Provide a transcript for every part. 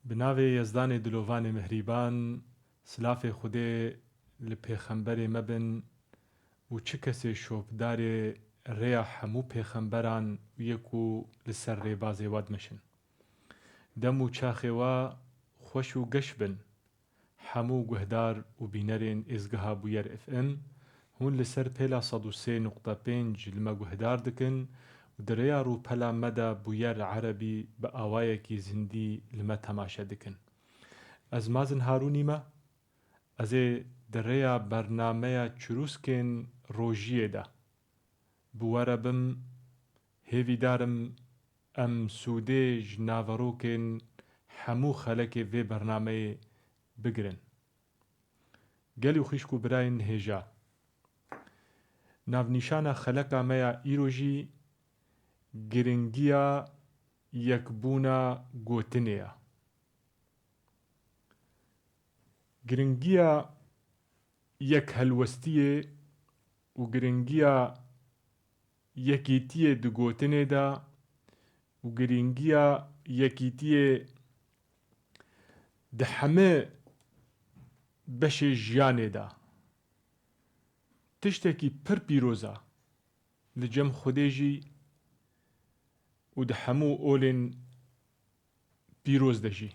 بناوێ یەزدانێ دلۆڤانێ مهریبان، سلافێ خودێ لە پێخەمبەرێ مەبن و چ کەسێ شۆپدارێ ڕێیا هەموو پێخەمبەران یەک و لەسەر ڕێبازێ واد مەشن. دەم و چاخێوا خۆش و گەش بن، هەموو گوهدار و بینەرێن ئێزگەها بویەر FM هون لەسەر پێلا 103.5 لمە گوهدار دکن و درەیا ڕووپەلا مەدا بویەر عەرەبی بە ئاوایەکی زیندی لمە تەماشە دکن. ئەز مازن هارونیمە ئەزێ درەیا بەرنامەیە چروسکێن ڕۆژیێدا بوەرە بم هێویدارم ئەم سوودێژ ناڤەڕۆکێن هەموو خەلەکێ vê بەرنامەیە بگرن. گەلی و خویشک و براین هێژا ناونیشانە خەلەکا مەیە ئیرۆژی گرنگیە یەکبوونە گۆتنەیە. گرنگیە یەک هەلوەستیە و گرنگیە یەکیتیە دگۆتنێدا و گرنگیە یەکیتیە دە هەمێ بەشێ ژیانێدا. تشتێکی پڕ پیرۆزە لە جەم خودێژی و دە هەموو ئۆلێن پیرۆز دەژی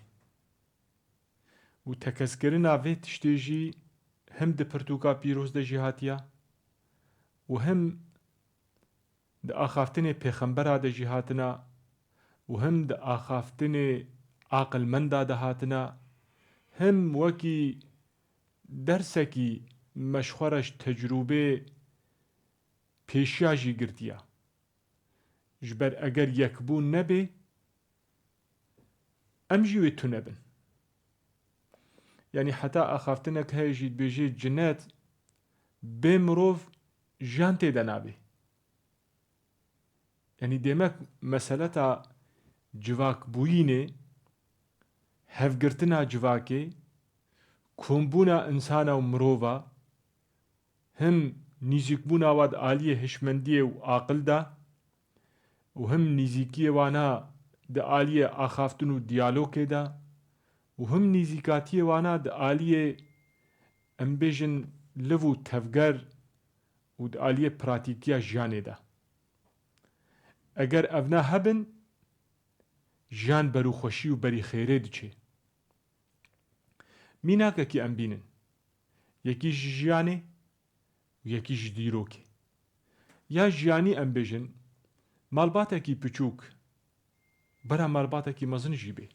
و تەکەسکردنا vê tiştê hem di pirtûka pîroz de jî hatiye û hem di axaftinê pêxembera de jî hatine û hem di axaftinê aqilmenda de hatine hem wekî dersekî meşxwereş tecrûbê pêşiya jî girtiye. Ji ber eger yekbûn nebê em jî wê tune bin. Yani heta axaftinek heye jî dibêje cinet bê mirov jiyan têde nabe. Yani demek meseleta civakbûyînê, hevgirtina civakê, kombûna insana û mirova, hem nîzîkbûna wad aliyê hişmendiyê û aqil da û hem nîzîkiyê wana di aliyê axaftin û diyalogê da û hem nîzîkatiyê wana di aliyê em bêjin liv û tevger û di aliyê pratîkiya jiyanê da. Eger ev ne hebin, jiyan berûxweşî û berî xêrê diçe. Mînakekî em bînin, yekî ji jiyanê û yekî ji dîrokê. Ya jiyanî em bêjin malbatekî piçûk bera malbatekî mezin jî bê.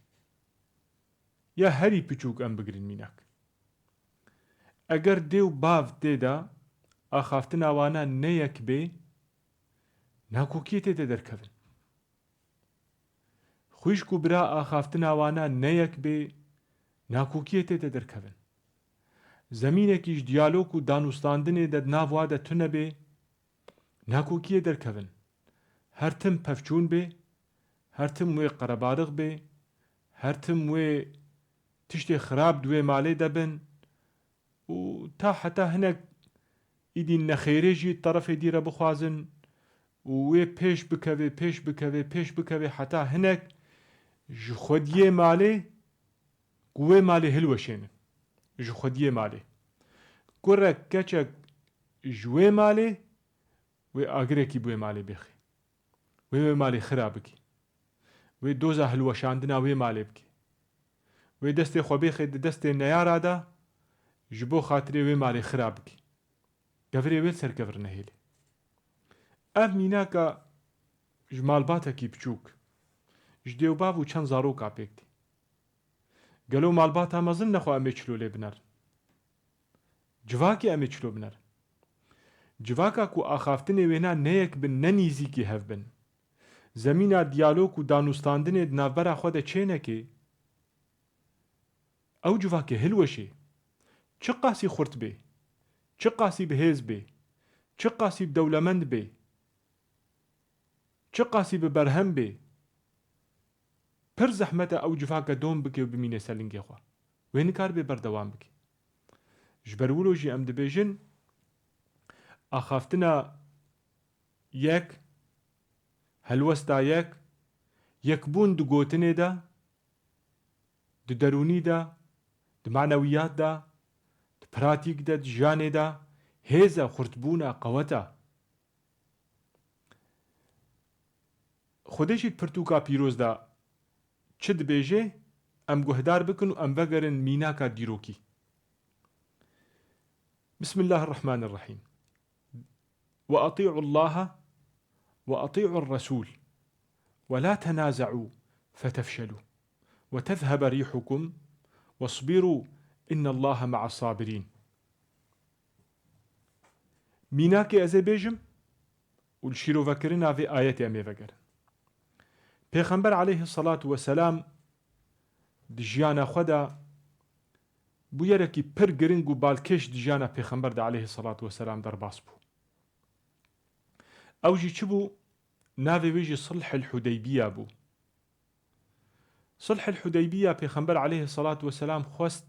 Ya herî piçûk em bigirin mînak. Eger dê û bav têda axaftina wana neyek bê, nakokiyê tê de derkevin. Xwîşk û bira axaftina wana neyek bê, nakokiyê tê de derkevin. Zemînekî ji diyalog û danûstandinê de nav wa de tune bê, nakokiyê derkevin. Her tim pevçûn bê, her tim wê qerebarix bê, her tim wê tiştê xirab di wê malê de bin û ta heta hinek îdîn nexêrê jî terefê dîre bixwazin û wê pêş bikeve, pêş bikeve, pêş bikeve heta hinek ji xwediyê malê ku wê malê hilweşênin. Ji xwediyê malê. Kurek keçek ji wê malê wê agirekî bi wê malê bêxê. Wê malê xira bike. Wê doza hilweşandina wê malê bike. Wê destê xwe bêxê di destê neyara da ji bo xatirê wê malê xira bike. Gevirê wê serkevir nehêlê. Ev mînaka ji malbatekî piçûk, ji dêwbav û çend zaroka pêk tê. Gelo malbata mezin nexwe em ê çilolê binerin. Civakê em ê çilo binerin. Civaka ku axaftinê wê na neyek bin ne nîzîkî hev bin. Zemîna diyalog û danûstandinê di navbera xwe de çê neke, ew civakê hilweşê. Çi qasî xurt bê, çi qasî bihêz bê, çi qasî dewlemend bê, çi qasî bi berhem bê, pir zehmet e ew civaka dom bike û bimîne ser lingê xwe. Wê nikar bê berdewam bike. Ji ber wilo jî em dibêjin axaftina yek, helwesta yek, yekbûn di gotinê de di derûnî de, di manewiyat de, di pratîk de, di jiyanê de hêza xurtbûna qeweta. Xwedê jî pirtûka pîroz de çi dibêje? Em guhdar bikin û em vegerin mînaka dîrokî. Bismillahirrahmanirrahîm. وأطيعوا الله وأطيعوا الرسول ولا تنازعوا فتفشلوا وتذهب ريحكم واصبروا إن الله مع الصابرين. ميناكي أزبيجم والشيرو فكرنا في آيات أمي فكر پیغمبر عليه الصلاة والسلام دجيانا خدا بويركي پر گرنگ و بالکش دجيانا پیغمبر دا عليه الصلاة والسلام در باس بو. اوجي چبو ناوي ويجي صلح الحديبية بو. صلح الحديبية پیغمبر عليه الصلاة والسلام خواست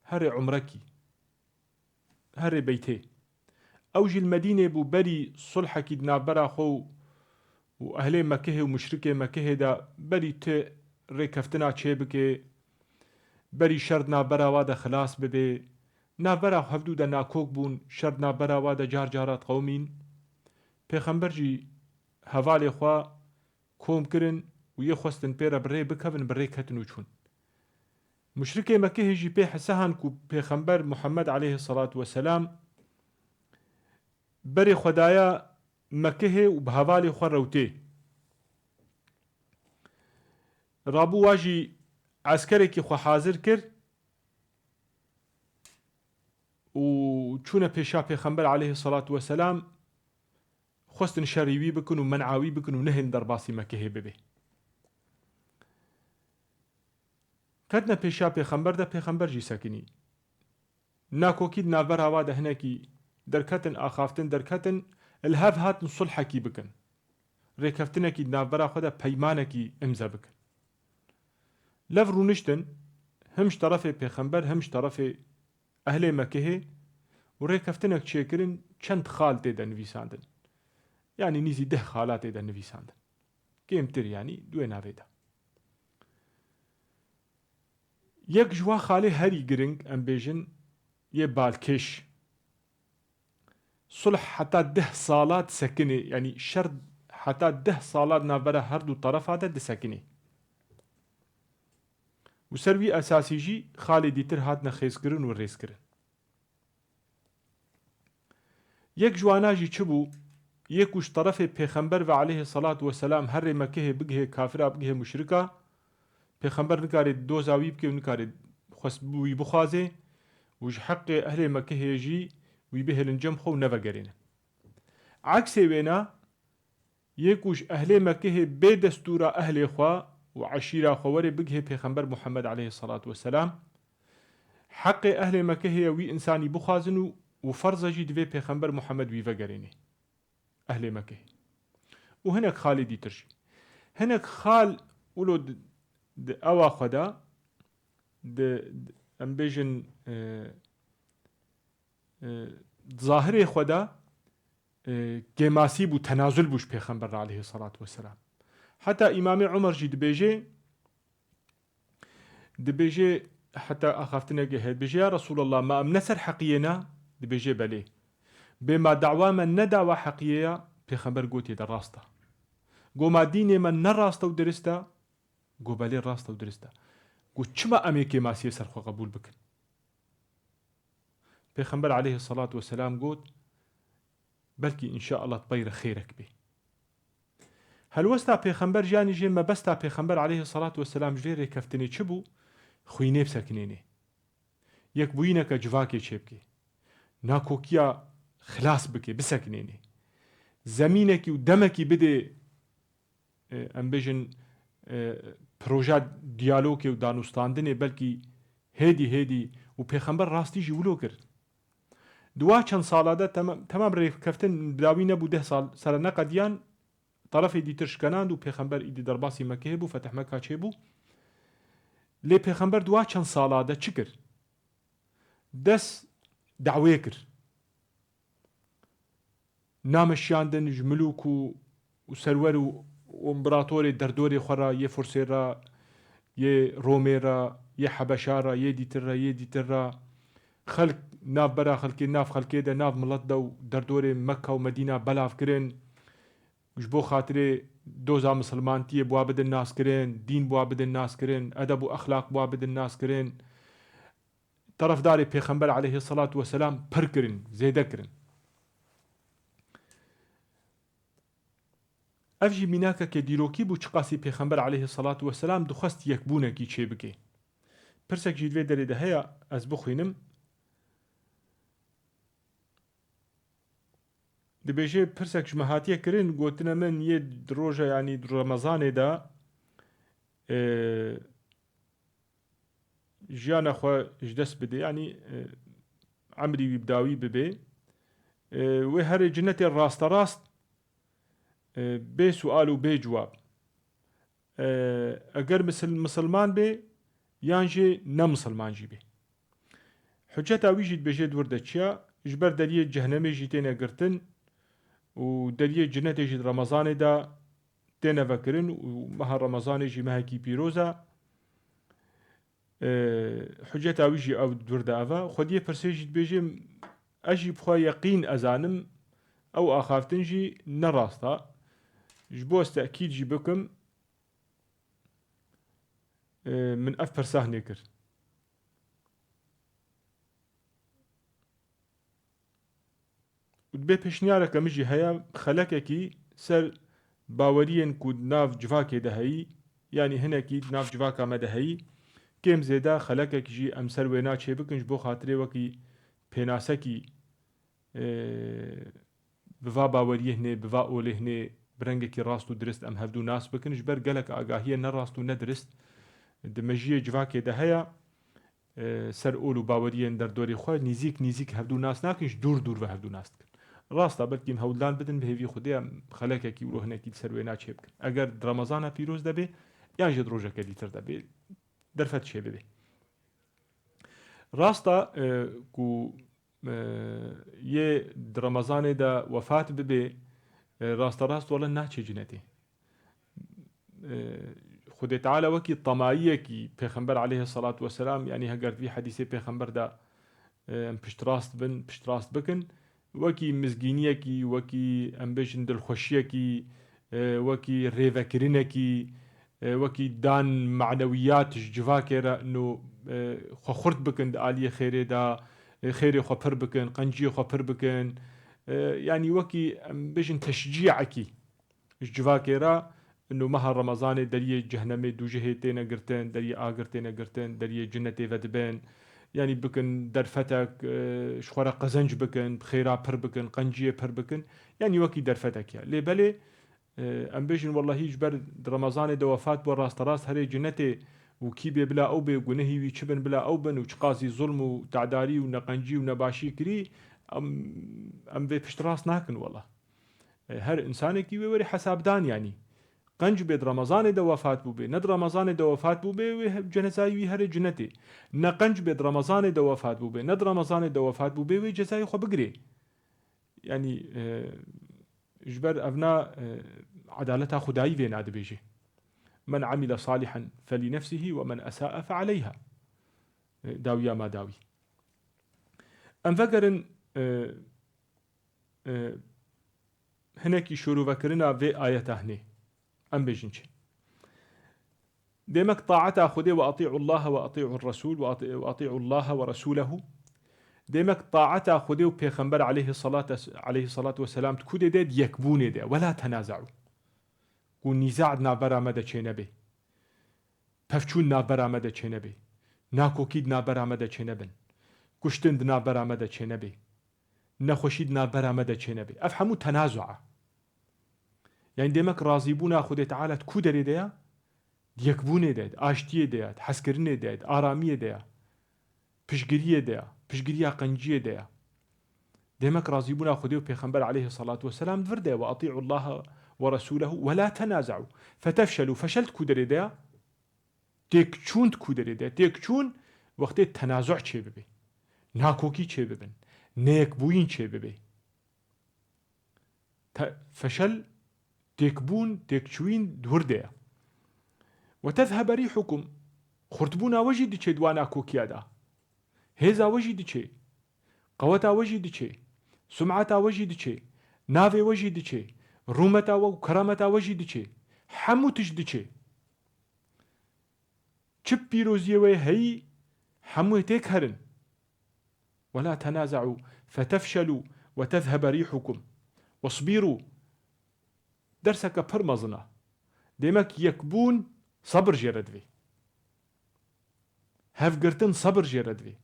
هر عمركي هر بيته. اوجي المدينة بو بري صلحكي دنابرا خو و اهل مكه و مشرك مكه دا بري ت ركفتنا چه بري شرد نابرا وادا خلاص ببه نابرا حفدو دا ناكوك بون شرد نابرا وادا جار جارات قومين پیغمبر جي حوالي خوا كوم کرن و يخوستن بيرا بري بكفن بري كتن و چون مشرك مكه جي بي حسهان كو پیغمبر محمد عليه الصلاة والسلام بري خدايا مكه و بحوالي خوا روتي رابو واجي عسكري كي خو حاضر كر و چونه پیشا پیغمبر عليه الصلاة والسلام خواستن شريوي بكن و منعاوي بكن و نهن در باسي مكه ببه كدنا پیشا پیغمبر دا پیغمبر جي سكني ناكوكيد نابر هوا دا هناكي دركتن آخافتن دركتن الهاف هاتن صلحكي بكن ريكفتنكي نابر خدا پيمانكي امزا بكن لف رونشتن همش طرف پیغمبر همش طرف اهل مكه و ريكفتنك چيكرن چند خال تيدا نويساندن يعني نيزي 10 خالات تيدا نويساندن كيمتر يعني دوين هافيدا يك جوا خالي هري گرنگ ام بيجن يه بالكش صلح حتى 10 صالات سكني يعني شرط حتى 10 صالات نابرا هر دو طرف هذا دسكني و سروي اساسي جي خالي ديتر هاتنا خيز کرن و ريز کرن يك جوانا جي چبو يكوش طرف پیغمبر و عليه الصلاة والسلام هر مكه بگه كافرة بگه مشركة پیغمبر نكاري دوزاوي بكي و نكاري خسبوي بخوازي وش حق اهل مكه يجي ويبه الانجم خو نفقرين عكس وينا يكوش اهل مكه بدستور اهل خوا وعشيرة خواري بگه پیغمبر محمد عليه الصلاة والسلام حق اهل مكه يوي انساني بخوازن وفرض جي دوي پیغمبر محمد ويفقرين اهل مكه وهناك خالدي ترشي هناك خال ولو اوا خدا امبيجن ظاهر خدا كماسيب وتنازل بوش پیغمبر عليه الصلاة والسلام حتى امام عمر جي دبيجي حتى اخافتنا جهد بيجي يا رسول الله ما امنسر حقينا دبيجي بلي بما دعوة من ندعوة حقيقية پیغمبر قوتي در راستا قو ما ديني من نراستا ودرستا قو بلي راستا ودرستا قو چما اميكي ما سيسر خو قبول بكن پیغمبر عليه الصلاة والسلام قوت بلكي إن شاء الله تبير خيرك به هل وستا پیغمبر جاني جي ما بستا پیغمبر عليه الصلاة والسلام جريري كفتني چبو خويني بسكنيني يك بوينك جواكي چبكي ناكوكيا خلاص بكي بسكنيني زمينك ودمك بده ام بيجن پروژه دیالوگ و دانستاندنه بلکی هدی و پیغمبر راستی جولو کرد دوا چند ساله ده تمام ریف کفتن داوی نبو 10 سال سر نقدیان طرف دیترش کنند و پیغمبر ایدی در باسی مکه بو فتح مکه چه بو لی پیغمبر دوا چند ساله ده چی کرد دست دعوه کرد نامشیاندن ملوک و سرور و امبراطور در دوری خورا یه فرسی را یه رومی را یە حەبەشارە یە دیترە خەلک ناف بەرا خەلکی ناف خەلکێدا ناف مڵەتدا و دەردۆرێ مەکە و مەدینە بەلافکردن گوش بۆ خاترێ دۆزا مسلمانتیە بوا بدن ناسکردن دین بوا بدن ناسکردن ئەدەب و ئەخلاق بوا بدن ناسکردن طرفداری پێغەمبەر عەلەیهی سەڵات وەسەلام پڕکردن زێدەکردن ئەڤژی میناکە کە دیرۆکی بوو چ قاسی پێغەمبەر عەلەیهی سەڵات وەسەلام دخواست یەکبوونێکی چێ بکێ پرسێکی دوێ دەرێدا هەیە ئەس بخوێنم دەبێژێ پرسێک ژمەهاتیە کردن گوتنە من یە ڕۆژە ینی ڕەمەزانێدا ژیانە خۆ دەست بدێ ینی ئەمری وی بداوی ببێ وێ هەرێ جنەتێ ڕاستەڕاست بێ سوال و بێ جواب ئەگەر مسلمان بێ یان ژێ نەمسلمانجی بێ حجەتا ویژیت بێژێ دووردە چیە ji ber deriyê cehennemê jî têne girtin û deriyê cinnetê jî Remezanê de têne vekirin û meha Remezanê jî mehekî pîroz e حجەتا wî jî ew duirde ev e Xwediyê pirsê jî dibêje ez jî bixwe yeqîn ezanim ew axaftin jî nerast e ji bo ez tekîd jî bikim min ev pirsah nekir بێ پێشنیارێکە مژی هەیە خەلەکێکی سەر باوەریên ku nav civakê de heyî yanî hinekî nav civaka me de heyî kêm zêde xelekekî jî em ser wê naçê bikin ji bo xatirê wekî pênasekî bi va baweriyê hinê bi va olê hinê bi rengekî rast û dirist em hevdû nas bikin ji ber gelek agahiyê nerast û nedirist di mejiyê civakê de heye ser ol û baweriyên derdorê xwe nîzik hevdû nas nakin ji dûr ve hevdû nas dikin rasta belkî hewldan bidin bi hêvî xwedê em xelekekî û hinekî ser wê naçê bikin eger Remezana pîroz debe yan jî rojeke dîtir debe derfet çê bibe rasta ku yê di Remezanê de wefat bibe rasterast wele naçê cinetê Xwedê Teala wekî temayiyekî pêxember aleyhi salatu vesselam yanî heger vî hedîsê pêxember de em piştrast bikin wekî mizgîniyekî wekî em bêjin dilxweşiyekî wekî rêvekirinekî wekî dan meعنوiyat ji civakê re nû xwe xurt bikin di aliyê xêrê de xêrê xwe pir bikin qenciyê xwe pir bikin yanî wekî em bêjin teşcîekî ji civakê re nû meha Remezanê deriyê cehennemê dûjihê têne girtin deriyê agir têne girtin deriyê cinnetê ve dibin yanî bikin derfetek ji xwe re qezenc bikin xêra pir bikin qenciyê pir bikin yanî wekî derfetek ye lê belê em bêjin wellahî ji ber di Remezanê de wefat bû rasterast herê cinnetê û kîbê bila ew bê gunehî wî çi bin bila ew bin û çi qasî zulm û te'darî û neqencî û nebaşî kirî em vê piştrast nakin wela her insanekî wê werî hesabdan yanî qenc bê di Remezanê de wefat bûbê ne di Remezanê de wefat bûbê wê cenezayî wî herê cinnetê ne qenc bê di Remezanê de wefat bûbê ne di Remezanê de wefat bûbê wê cezayê xwe bigirê yanî ji ber evna عدالتا خدایî vê nadibêje men amile salihan felînefsihî ve men esâe fealeyha dawiya ma dawî em vegerin hinekî şûrûvekirina vê ayeta hinê em bêjin çi demek taata Xwedê ve atî'û Allah ve atî'û Resûl ve atî'û Allah ve Resûlehu demek taata Xwedê û pêxember aleyhi salatu vesselam ku dê yekbûnê de ve la tenaza'û ku nîza navbera me de çê nebe pevçûn navbera me de çê nebe nakokî navbera me de çê nebin kuştin navbera me de çê nebe nexweşî navbera me de çê nebe ev hemû tenazu e yani demek razîbûna Xwedê Teala ku derê de ye yekbûnê de aştiyê de ye hezkirinê de ye aramiyê de ye piştgiriyê de ye piştgiriya qenciyê de ye demek razîbûna Xwedê û pêxember aleyhi salatu vesselam vir de ve atî'û Allah ورسوله ولا تنازعوا فتفشلوا فشلت كودري ده تكچون كودري ده تكچون وقت تنازع چه ببي ناكوكي چه ببن نيك بوين چه ببي فشل تكبون تكچوين دور ده وتذهب ريحكم خورتبوونا وەژی دچێ دوانە کۆکیادا هێزا وەژی دچێ قەوەتا وەژی دچێ سمعەتا وەژی دچێ ناوێ وەژی دچێ ڕوومەتاوە و کەرامەتا وەژی دچێ هەموو تش دچێ چ پیرۆزیەوەی هەیی هەمووی تێک هەرن ولا تنازعوا فتفشلوا وتذهب ريحكم واصبروا درسك پڕ مەزنە دێمەک یەکبوون سەبر ژێرە دوێ هەفگرتن سەبر ژێرە دوێ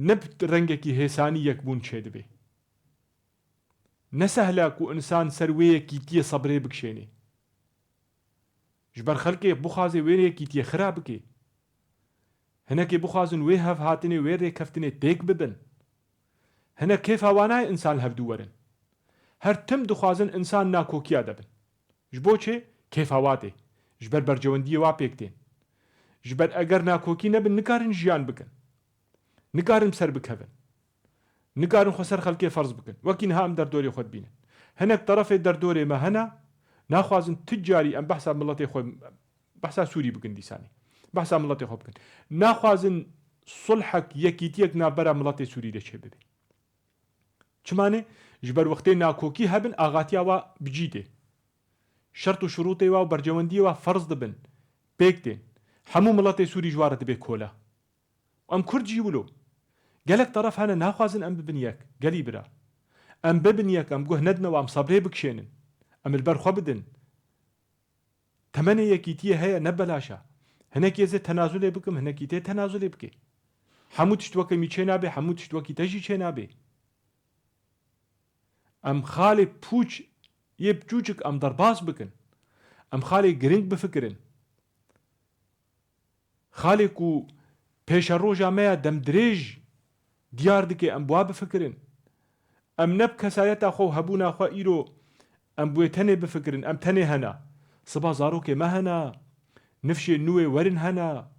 نەب ڕەنگێکی هێسانی یەکبوون چێ دەبێ نەسەهلە و ئینسان سەروەیەکی تیە سەبرێ بکشێنێ ji ber xelkê bixwaze wê rêkîtiye xira bike hinekê bixwazin wê hev hatinê wê rêkeftinê têk bibin hinek kêfa wanayê insan hevdû werin her tim dixwazin insan nakokiya debin ji bo çê kêfa wa tê ji ber bercewendiyê wa pêk tên ji ber eger nakokî nebin nikarin jiyan bikin nikarin ser bikevin nikarin xwe ser xelkê ferz bikin wekî niha em derdorê xwe dibînin hinek terefê derdorê me hene ناخوازن تجاري ام بحثا ملتي خو بحثا سوري بكن ديساني بحثا ملتي خو بكن ناخوازن صلحك يكيتيك نابرا ملتي سوري دچه ببي چمانه جبر وقتي ناكوكي هبن اغاتيا وا بجيده شرط وشروطي وا برجوندي وا فرض دبن بيكتين حمو ملتي سوري جواره دبي كولا ام كرجي ولو قالك طرف هنا ناخوازن ام ببنيك قالي برا ام ببنيك ام جهندنا وام صبري بكشينن ام البرخو بدن تمنى يكيتيه هي نبلاشا هناك يزي تنازل بكم هناك يتي تنازل بكي حمو تشتوكي ميچينا بي حمو تشتوكي تجي چينا بي ام خالي پوچ يبجوجك ام درباس بكن ام خالي گرنگ بفكرن خالي كو پیش روجا ميا دم دريج ديار دكي ام بوا بفكرن ام نب كسايتا خو هبونا خو ايرو ام بوي تني بفكرن ام تني هنا صبا زاروكي ما هنا نفشي نوي ورن هنا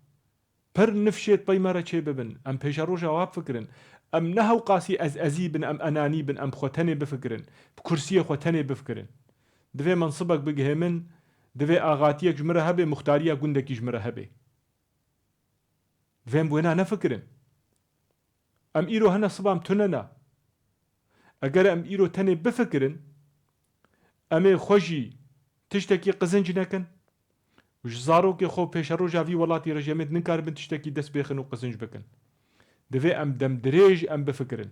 پر نفشيت بيمرة چه ببن ام پیش روجا واب فكرن ام نهو قاسي ازي بن ام اناني بن ام خو تني بفكرن بكرسي خو تني بفكرن دوي منصبك بگه من دوي آغاتيك جمره هبه مختاريا گندكي جمره هبه دوي ام بوينا نفكرن ام ايرو هنا صبا ام تننا اگر ام ايرو تني بفكرن امي خوشي تشتكي قزنج نكن وش زاروكي خو پیش روجا في ولاتي رجمت نكار بن تشتكي دس بيخن وقزنج بكن دوي ام دم دريج ام بفكرن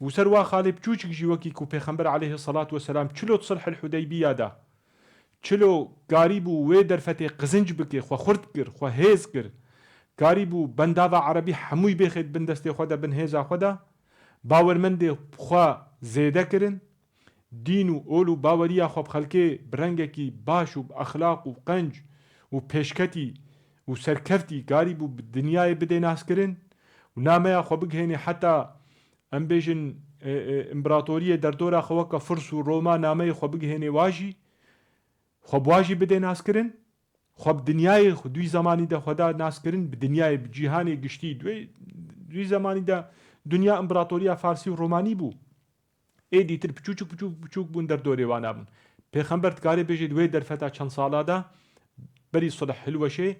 وسروا خالي بچوچك جيوكي كو پیغمبر عليه الصلاة والسلام چلو صلح الحديبية دا چلو قاريبو وي درفتي قزنج بكي خو خرد كر خو هيز كر قاريبو بنداوا عربي حموي بيخد بندستي خودا بن هيزا خودا باورمند خو زيده كرن دین و اول و باوریا خوب خلکه برنگکی باش و اخلاق و قنج و پیشکتی و سرکفتی گاری بو دنیای بده ناس کرن و نامه خوب بگهنی حتی ام بیجن امپراتوری در دورا خوکا فرس و روما نامه خوب بگهنی واجی خوب واجی بده ناس کرن خوب دنیای دوی زمانی ده خدا ناس کرن به دنیای جهانی گشتی دوی زمانی ده دنیا امپراتوریا فارسی و رومانی بو ایدی تر پچوک بون در دوری وانا بون پیغمبر تکاری بیجید وی در فتا چند سالا دا بری صلح حلوشه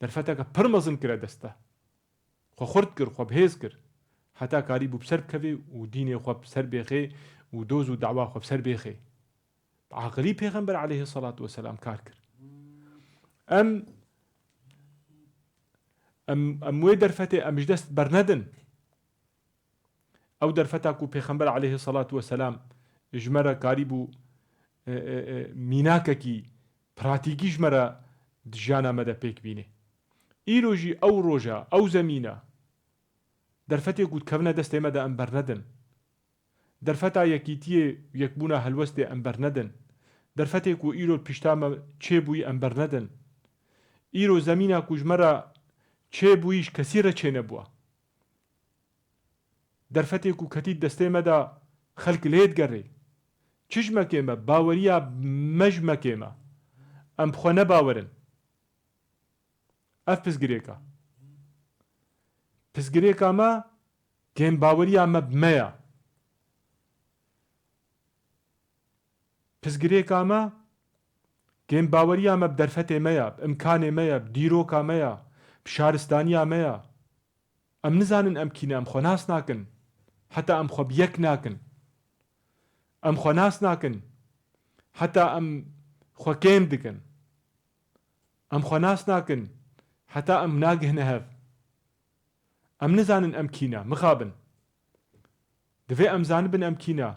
در فتا که پرمزن کرده دسته خو خورد کر خو بهیز کر حتی کاری بو بسر بکوی و دین خو بسر بیخی و دوز و دعوا خو بسر بیخی عقلی پیغمبر علیه الصلاة والسلام کار کر ام وی در فتا امش دست برندن او در فتاكو پیغمبر عليه الصلاة والسلام جمرة قاربو ميناككي براتيكي جمرة دجانا مدى بيك بينه ايروجي او روجا او زمينة در فتاكو كفنا دستي مدى انبر ندن در فتا يكيتيه يكبونا هلوستي انبر ندن در فتاكو ايرو البشتامة چه بوي انبر ندن ايرو زمينة كو جمرة چه بويش كثيرة چه نبوا در فتیکو کتید دسته مدا خلق لید گره چش مکیمه باوریا مج مکیمه ام بخونه باورن اف پسگریکا ما گیم باوریا ما بمیا پسگریکا ما گەیم باوەریە ئەمە دەرفەتێ مەیە، ئیمکانێ مەیە، دیرۆکا مەیە، شارستانیا مەیە. ئەم نزانن ئەم کینە، ئەم خۆ ناس ناکن، حتا ئەم خۆ یەک ناکن، ئەم خۆ ناس ناکن، حتا ئەم خۆ کێم دکن، ئەم خۆ ناس ناکن، حتا ئەم ناگهنە هەف. ئەم نزانن ئەم کینە، مخابن. دەوێ ئەم زانبن ئەم کینە،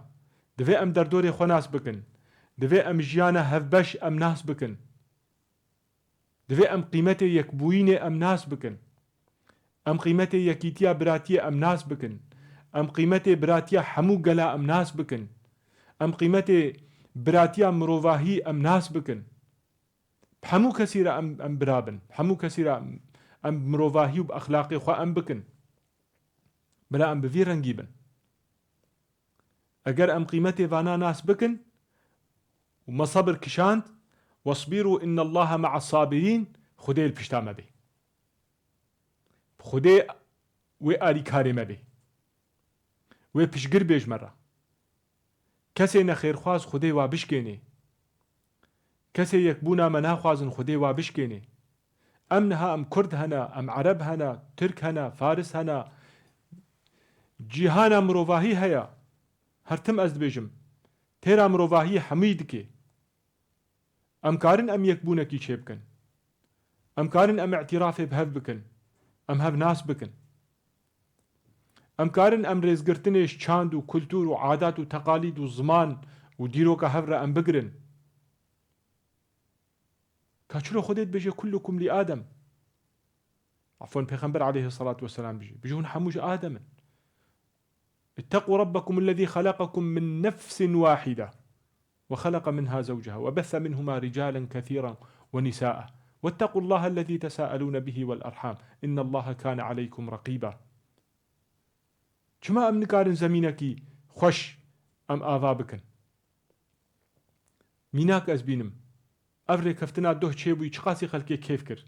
دەوێ ئەم دەردۆرێ خۆ ناس بکن، دەوێ ئەم ژیانە هەفبەش ئەم ناس بکن، دەوێ ئەم قیمەتێ یەکبووینێ ئەم ناس بکن، ئەم قیمەتێ یەکیتیا براتیە ئەم ناس بکن، ئەم قیمەتێ براتیە هەموو گەلا ئەم ناس بکن، ئەم قیمەتێ براتیە مرۆڤاهی ئەم ناس بکن. هەموو کەسیرە ئەم برابن، هەموو کەسیرە ئەم مرۆڤاهی و ئەخلاقی خۆ ئەم بکن، بەلا ئەم بڤی ڕەنگی بن. ئەگەر ئەم قیمەتێ وانا ناس بکن ومە سەبر کشاند، وەصبیروا ئین الله مع الصابرین، خودێ پشتا مەبێ، خودێ وێ ئالیکارێ مەبێ، وێ پشگر بێژمەڕە. کەسێ نەخێرخواز خودێ وا بشکێنێ، کەسێ یەکبوونا مە ناخوازن خودێ وا بشکێنێ. ئەم نەها ئەم کورد هەنا، ئەم عەرەب هەنا، ترک هەنا، فارس هەنا، جیهانا مرۆڤاهی هەیە. هەرتم ئەس دبێژم تێرا مرۆڤاهی هەمووی دکێ. ئەم کارن ئەم یەکبوونەکی چێ بکەن، ئەم کارن ئەم ئەعتیرافێ بهەف بکەن، ئەم هەف ناس بکەن، ئەم کارن ئەم ڕێزگرتنێش چاند و کولتور و عادات و تەقالید و زمان و دیرۆکە هەورە ئەم بگرن. کاچرۆ خودێت بێژێ كلكم لآدم، عفوا پێغەمبەر عليه الصلاة والسلام بيجون حموش آدم. اتقوا ربكم الذي خلقكم من نفس واحدة وخلق منها زوجها وبث منهما رجالا كثيرا ونساء واتقوا الله الذي تساءلون به والأرحام إن الله كان عليكم رقيبا. چما ئەم نکارن زەمینەکی خۆش ئەم ئاوا بکەن. میناک ئەس بینم ئەڤ ڕێکەفتنا دۆ چێبووی چ قاسی خەڵکێ کێف کرد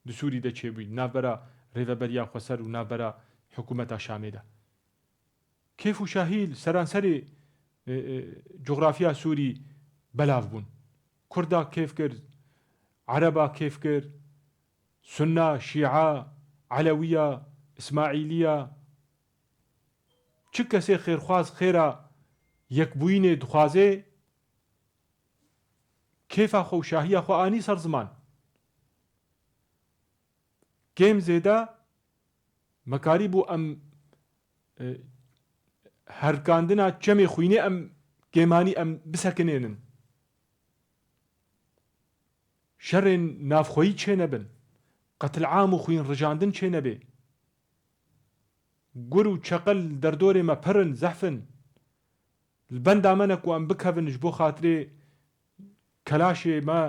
دسووری دە چێبووی نابەرە ڕێڤەبەریا خۆسەر و نابەرە حکوومەتا شامێدا. کێف و شاهیل سەرانسەری جغرافیا سووری بەلاو بوون. کوردا کێف کرد، عەرەبا کێف کرد، سوننا، شیعە، عەلەویە، ئیسماعیلیە. چ کەسێ خێرخواز خێرا یەکبووینێ دخوازێ کێفا خۆ و شاهیە خۆ ئانی سەر زمان. کێم زێدە مەکاری بوو ئەم هەرکاندنا چەمێ خوینێ ئەم گێمانی ئەم بسەکنێنن. شەڕێن نافخۆیی چێ نەبن، قەتل عام و خوین ڕژاندن چێ نەبێ. گر و چەقەل دەردۆرێ مە پڕن زەحفن بەندا مەنەک و ئەم بکەونش بۆ خاترێ کەلاشێ مە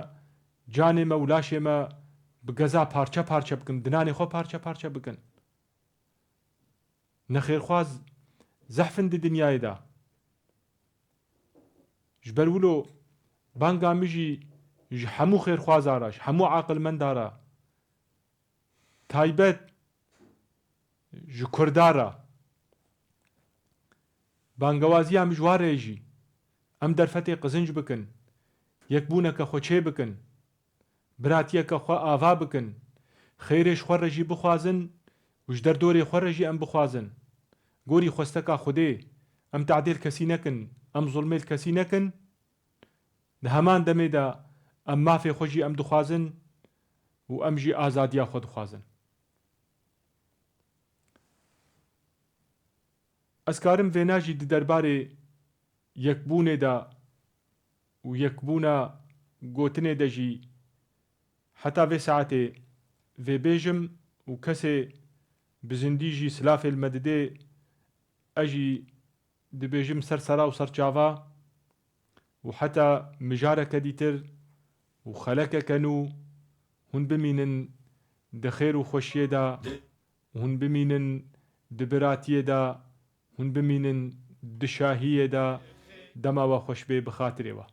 جانێ مە ولاشێ مە بگەزا پارچە پارچە بکن، دنانێ خۆ پارچە پارچە بکن. نەخێرخواز زەحفن دی دنیایدا. ji ber wilo banga min jî ji hemû xêrxwazara, ji hemû aqilmendara, taybet ji Kurdara, bangewaziya mijwarê jî em derfetê qizinc bikin, yekbûneke xwe çê bikin, biratiyeke xwe ava bikin, xêrê ji xwe re jî bixwazin û ji derdorê xwe re jî em bixwazin. گۆری خۆستەکە خودێ ئەم تعدیل کەسی نەکن، ئەم زوڵمێت کەسی نەکن. لە هەمان دەمێدا ئەم مافێ خۆشی ئەم دخوازن و ئەم ژی ئازادیا خۆ دخوازن. ئەسکارم vênajî di derbarê yekbûnê de û yekbûna gotinê de jî heta vê saetê vêbêjim û kesê bi zindî jî silafê li me didê اجي دبيجم سرسرا وسرچاوا وحتى مجارك ديتر وخلك كانوا هن بمينن دخير وخوشيه دا هن بمينن دبراتيه دا هن بمينن دشاهيه دا دما وخوش بي بخاطري وا